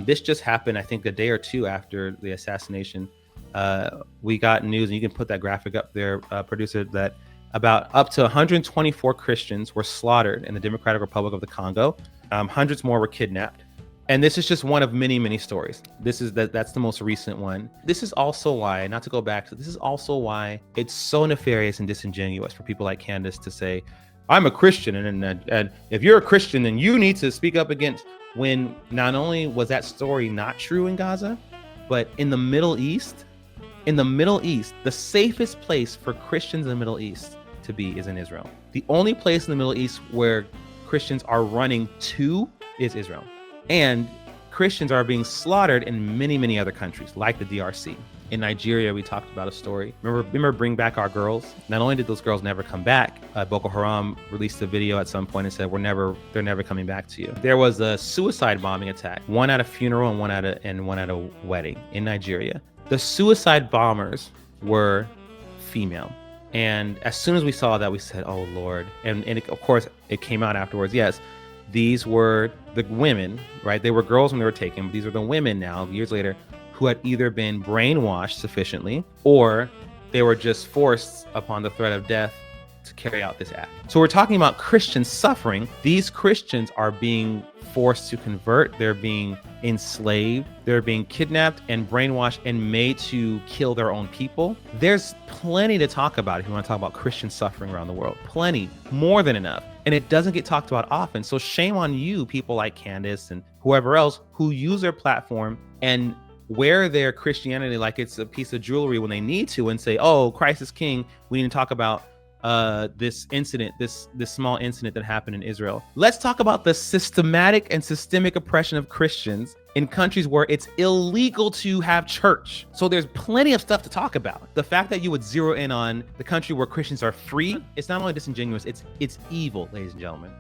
This just happened, I think, a day or two after the assassination. We got news, and you can put that graphic up there, producer, that about up to 124 Christians were slaughtered in the Democratic Republic of the Congo. Hundreds more were kidnapped. And this is just one of many, many stories. That's the most recent one. This is also why, not to go back to, this is also why it's so nefarious and disingenuous for people like Candace to say, I'm a Christian, and if you're a Christian, then you need to speak up against, when not only was that story not true in Gaza, but in the Middle East, the safest place for Christians in the Middle East to be is in Israel. The only place in the Middle East where Christians are running to is Israel. And Christians are being slaughtered in many, many other countries, like the DRC. In Nigeria, we talked about a story. Remember Bring Back Our Girls? Not only did those girls never come back, Boko Haram released a video at some point and said, they're never coming back to you. There was a suicide bombing attack, one at a funeral and one at a wedding in Nigeria. The suicide bombers were female. And as soon as we saw that, we said, oh, Lord. And of course, it came out afterwards. Yes, these were the women, right? They were girls when they were taken, but these are the women now, years later, who had either been brainwashed sufficiently, or they were just forced upon the threat of death to carry out this act. So we're talking about Christians suffering. These Christians are being forced to convert. They're being enslaved. They're being kidnapped and brainwashed and made to kill their own people. There's plenty to talk about if you want to talk about Christian suffering around the world. Plenty, more than enough. And it doesn't get talked about often. So shame on you, people like Candace and whoever else who use their platform and wear their Christianity like it's a piece of jewelry when they need to, and say, oh, Christ is king. We need to talk about this incident, this small incident that happened in Israel. Let's talk about the systematic and systemic oppression of Christians in countries where it's illegal to have church. So there's plenty of stuff to talk about. The fact that you would zero in on the country where Christians are free, it's not only disingenuous, it's evil, ladies and gentlemen.